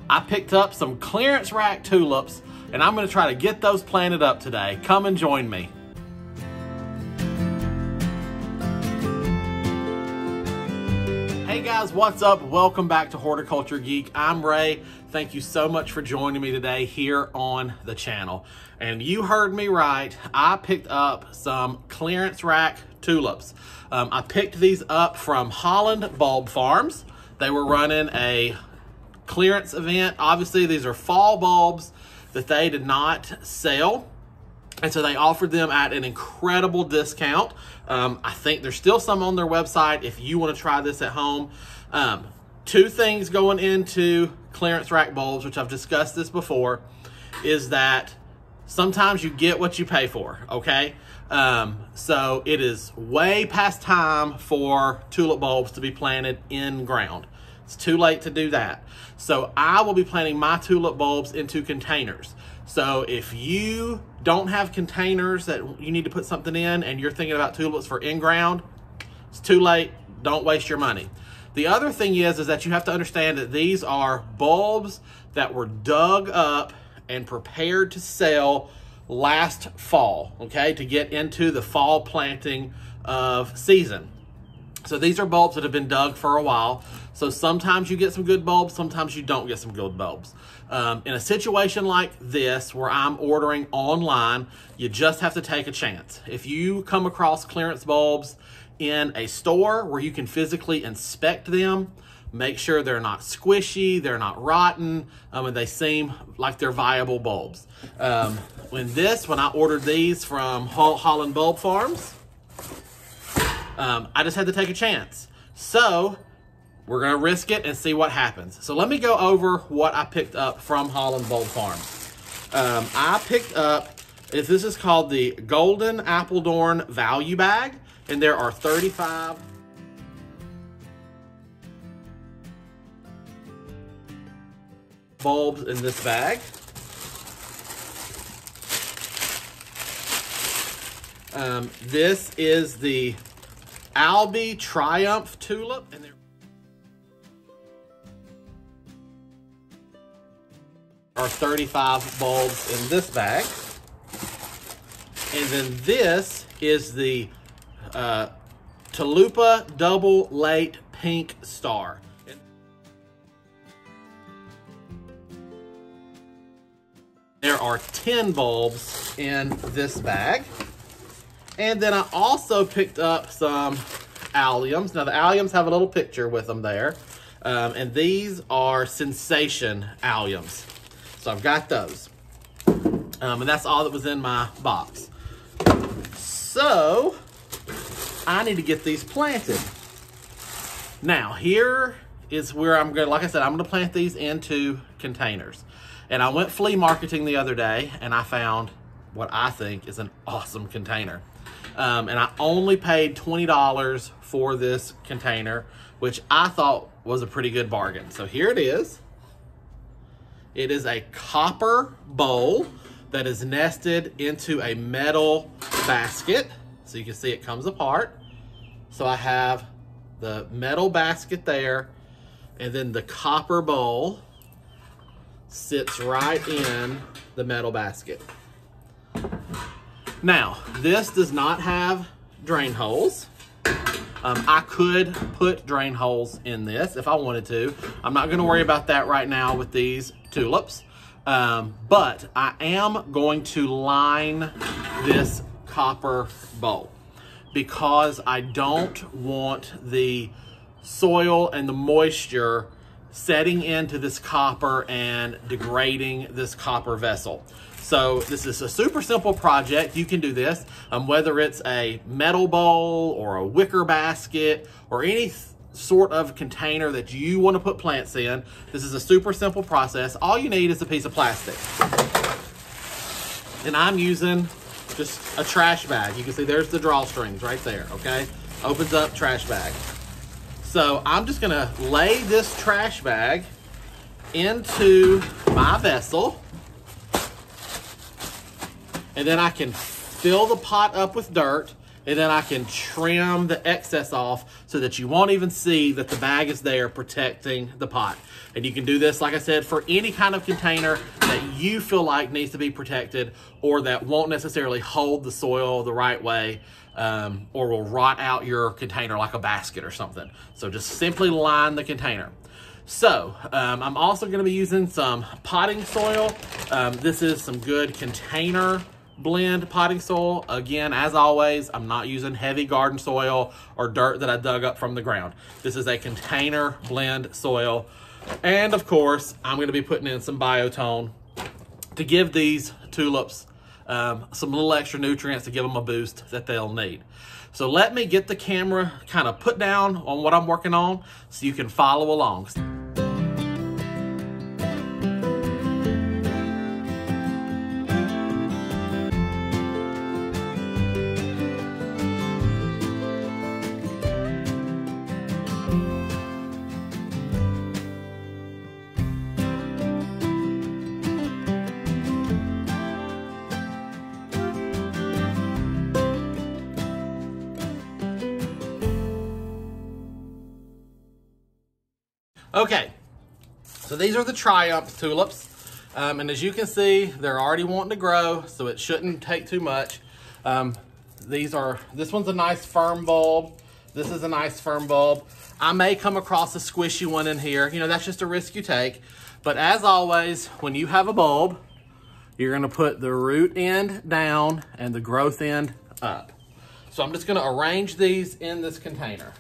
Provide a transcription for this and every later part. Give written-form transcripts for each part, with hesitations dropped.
I picked up some clearance rack tulips and I'm gonna try to get those planted up today. Come and join me. Hey guys, what's up? Welcome back to Horticulture Geek. I'm Ray. Thank you so much for joining me today here on the channel. And you heard me right, I picked up some clearance rack tulips. I picked these up from Holland Bulb Farms. They were running a clearance event. Obviously, these are fall bulbs that they did not sell. And so they offered them at an incredible discount. I think there's still some on their website if you want to try this at home. Two things going into clearance rack bulbs, which I've discussed this before, is that sometimes you get what you pay for, okay? So it is way past time for tulip bulbs to be planted in ground. It's too late to do that. So I will be planting my tulip bulbs into containers. So if you don't have containers that you need to put something in and you're thinking about tulips for in-ground, it's too late. Don't waste your money. The other thing is that you have to understand that these are bulbs that were dug up and prepared to sell last fall, okay, to get into the fall planting of season. So these are bulbs that have been dug for a while. So sometimes you get some good bulbs, sometimes you don't get some good bulbs. In a situation like this where I'm ordering online, you just have to take a chance. If you come across clearance bulbs in a store where you can physically inspect them, make sure they're not squishy, they're not rotten, and they seem like they're viable bulbs. When I ordered these from Holland Bulb Farms, I just had to take a chance. So we're gonna risk it and see what happens. So let me go over what I picked up from Holland Bulb Farms. I picked up, this is called the Golden Appledorn Value Bag, and there are 35 bulbs in this bag. This is the Albee Triumph Tulip, and there are 35 bulbs in this bag. And then this is the Tulipa Double Late Pink Star. There are 10 bulbs in this bag. And then I also picked up some alliums. Now the alliums have a little picture with them there. And these are Sensation alliums. So I've got those. And that's all that was in my box. So I need to get these planted. Now here is where I'm going to, like I said, I'm going to plant these into containers. And I went flea marketing the other day and I found what I think is an awesome container. And I only paid $20 for this container, which I thought was a pretty good bargain. So here it is. It is a copper bowl that is nested into a metal basket. So you can see it comes apart. So I have the metal basket there, and then the copper bowl sits right in the metal basket. Now, this does not have drain holes. I could put drain holes in this if I wanted to. I'm not gonna worry about that right now with these tulips. But I am going to line this copper bowl because I don't want the soil and the moisture setting into this copper and degrading this copper vessel. So this is a super simple project. You can do this, whether it's a metal bowl or a wicker basket or any sort of container that you want to put plants in. This is a super simple process. All you need is a piece of plastic. And I'm using just a trash bag. You can see there's the drawstrings right there, okay? Opens up, trash bag. So I'm just gonna lay this trash bag into my vessel, and then I can fill the pot up with dirt, and then I can trim the excess off so that you won't even see that the bag is there protecting the pot. And you can do this, like I said, for any kind of container that you feel like needs to be protected or that won't necessarily hold the soil the right way, or will rot out your container like a basket or something. So just simply line the container. So I'm also going to be using some potting soil. This is some good container blend potting soil. Again, as always, I'm not using heavy garden soil or dirt that I dug up from the ground. This is a container blend soil. And of course, I'm going to be putting in some biotone to give these tulips some little extra nutrients to give them a boost that they'll need. So let me get the camera kind of put down on what I'm working on so you can follow along. Okay, so these are the Triumph tulips, and as you can see, they're already wanting to grow, so it shouldn't take too much. This one's a nice firm bulb. This is a nice firm bulb. I may come across a squishy one in here. You know, that's just a risk you take. But as always, when you have a bulb, you're gonna put the root end down and the growth end up. So I'm just gonna arrange these in this container.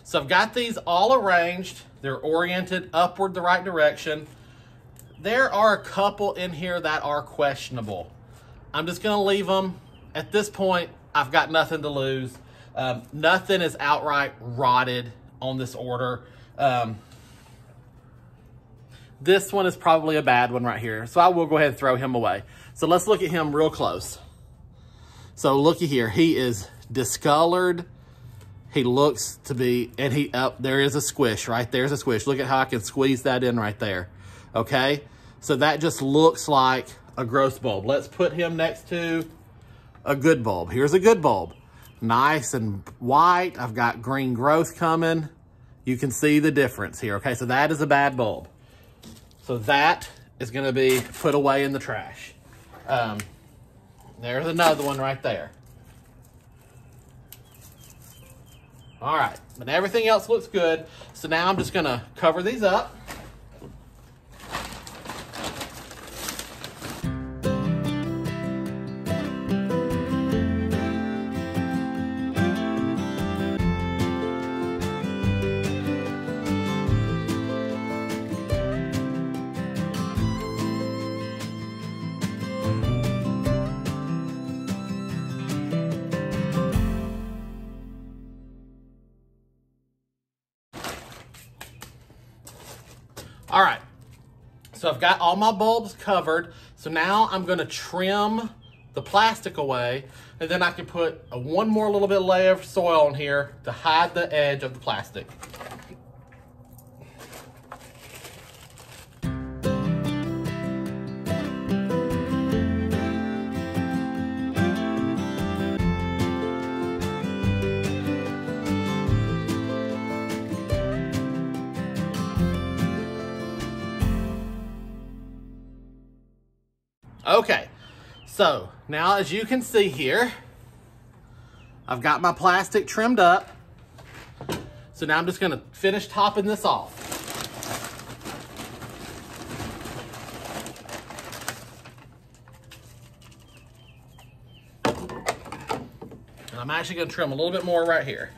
So I've got these all arranged. They're oriented upward the right direction. There are a couple in here that are questionable. I'm just gonna leave them. At this point, I've got nothing to lose. Nothing is outright rotted on this order. This one is probably a bad one right here. So I will go ahead and throw him away. So let's look at him real close. So looky here, he is discolored. He looks to be, and there is a squish, right? There's a squish. Look at how I can squeeze that in right there, okay? So that just looks like a growth bulb. Let's put him next to a good bulb. Here's a good bulb. Nice and white. I've got green growth coming. You can see the difference here, okay? So that is a bad bulb. So that is gonna be put away in the trash. There's another one right there. All right, but everything else looks good. So now I'm just gonna cover these up. All right, so I've got all my bulbs covered. So now I'm gonna trim the plastic away, and then I can put one more little bit layer of soil on here to hide the edge of the plastic. Okay, so now as you can see here, I've got my plastic trimmed up. So now I'm just gonna finish topping this off. And I'm actually gonna trim a little bit more right here.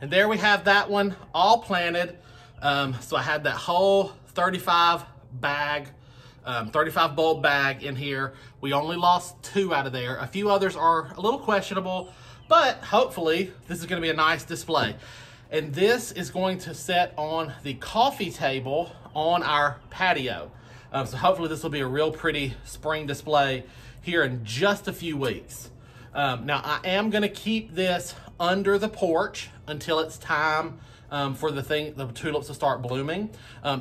And there we have that one all planted. So I had that whole 35 bulb bag in here. We only lost 2 out of there. A few others are a little questionable, but hopefully this is gonna be a nice display. And this is going to set on the coffee table on our patio. So hopefully this will be a real pretty spring display here in just a few weeks. Now I am gonna keep this under the porch until it's time for the tulips to start blooming,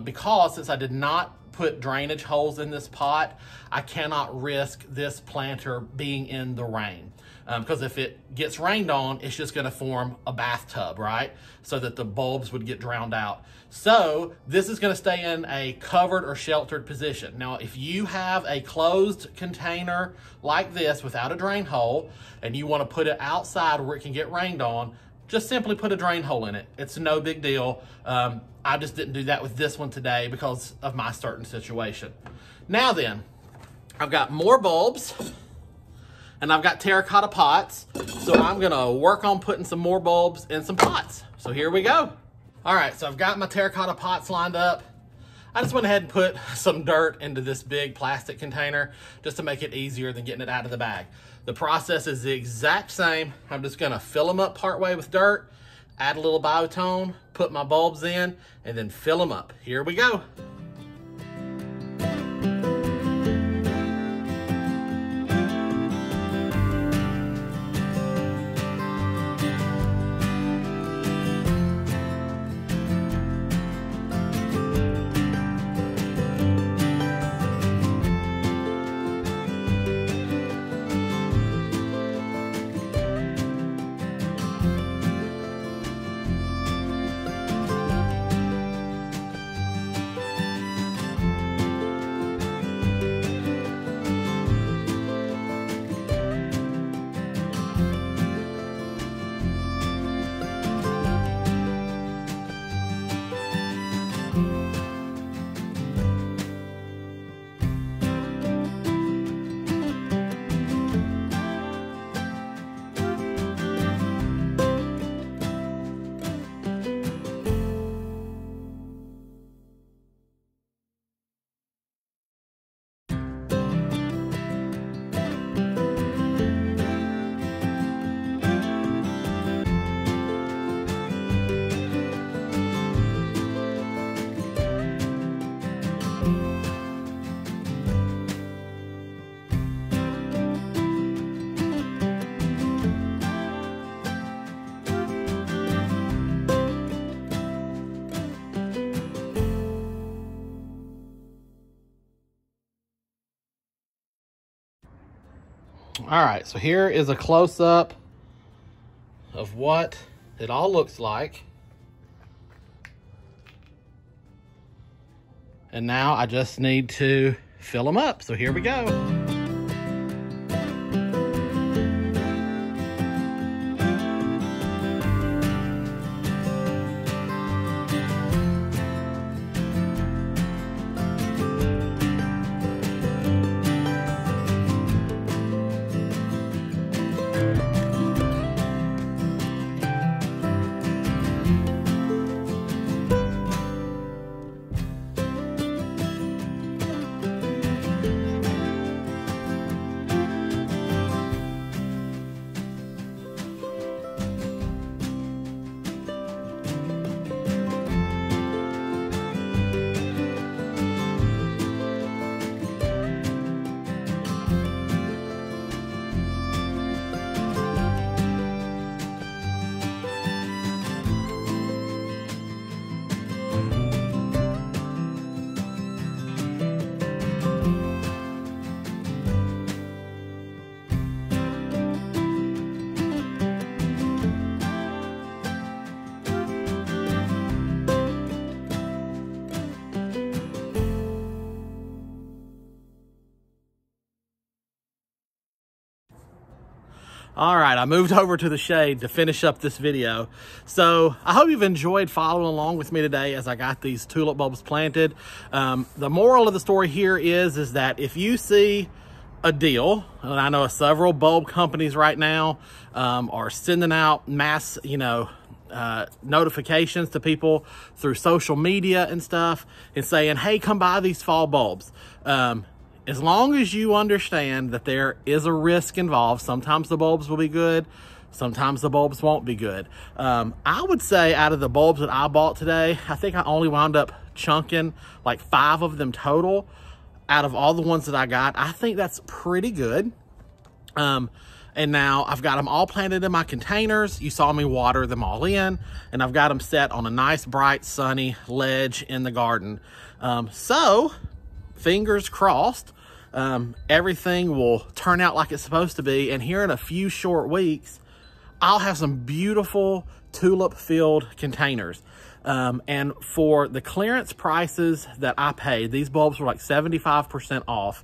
because since I did not put drainage holes in this pot, I cannot risk this planter being in the rain. Because if it gets rained on, it's just gonna form a bathtub, right? So that the bulbs would get drowned out. So this is gonna stay in a covered or sheltered position. Now, if you have a closed container like this without a drain hole, and you wanna put it outside where it can get rained on, just simply put a drain hole in it. It's no big deal. I just didn't do that with this one today because of my certain situation. Now then, I've got more bulbs and I've got terracotta pots. So I'm gonna work on putting some more bulbs in some pots. So here we go. All right, so I've got my terracotta pots lined up. I just went ahead and put some dirt into this big plastic container just to make it easier than getting it out of the bag. The process is the exact same. I'm just gonna fill them up partway with dirt, add a little biotone, put my bulbs in, and then fill them up. Here we go. All right, so here is a close-up of what it all looks like. And now I just need to fill them up. So here we go. All right, I moved over to the shade to finish up this video. So I hope you've enjoyed following along with me today as I got these tulip bulbs planted. The moral of the story here is that if you see a deal, and I know several bulb companies right now are sending out mass notifications to people through social media and stuff and saying, hey, come buy these fall bulbs. As long as you understand that there is a risk involved, sometimes the bulbs will be good, sometimes the bulbs won't be good. I would say out of the bulbs that I bought today, I think I only wound up chunking like 5 of them total out of all the ones that I got. I think that's pretty good. And now I've got them all planted in my containers. You saw me water them all in, and I've got them set on a nice, bright, sunny ledge in the garden. So fingers crossed, everything will turn out like it's supposed to be. And here in a few short weeks, I'll have some beautiful tulip-filled containers. And for the clearance prices that I paid, these bulbs were like 75% off.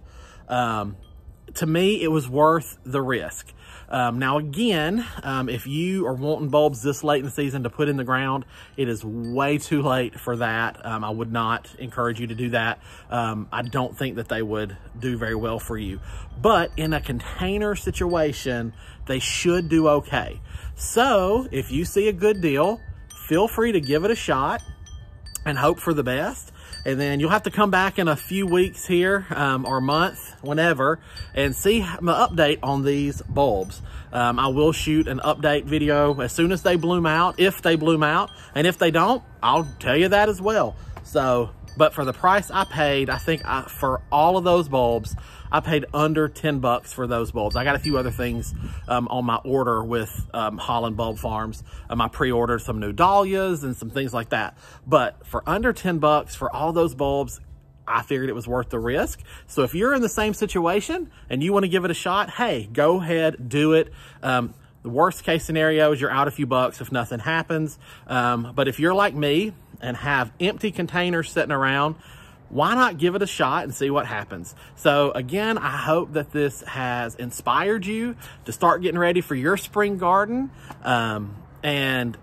To me, it was worth the risk. Now again, if you are wanting bulbs this late in the season to put in the ground, it is way too late for that. I would not encourage you to do that. I don't think that they would do very well for you. But in a container situation, they should do okay. So if you see a good deal, feel free to give it a shot and hope for the best. And then you'll have to come back in a few weeks here, or a month, whenever, and see my update on these bulbs. I will shoot an update video as soon as they bloom out, if they bloom out. And if they don't, I'll tell you that as well. So, but for the price I paid, I think for all of those bulbs, I paid under 10 bucks for those bulbs. I got a few other things on my order with Holland Bulb Farms. I pre-ordered some new dahlias and some things like that. But for under 10 bucks for all those bulbs, I figured it was worth the risk. So if you're in the same situation and you want to give it a shot, hey, go ahead, do it. The worst case scenario is you're out a few bucks if nothing happens. But if you're like me and have empty containers sitting around, why not give it a shot and see what happens? So again, I hope that this has inspired you to start getting ready for your spring garden. And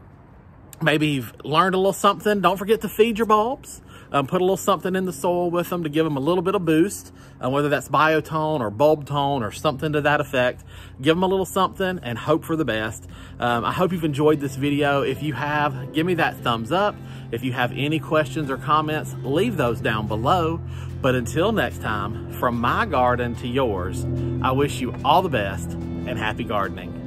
maybe you've learned a little something. Don't forget to feed your bulbs. Put a little something in the soil with them to give them a little bit of boost, whether that's biotone or bulb tone or something to that effect. Give them a little something and hope for the best. I hope you've enjoyed this video. If you have, give me that thumbs up. If you have any questions or comments, leave those down below. But until next time, from my garden to yours, I wish you all the best and happy gardening.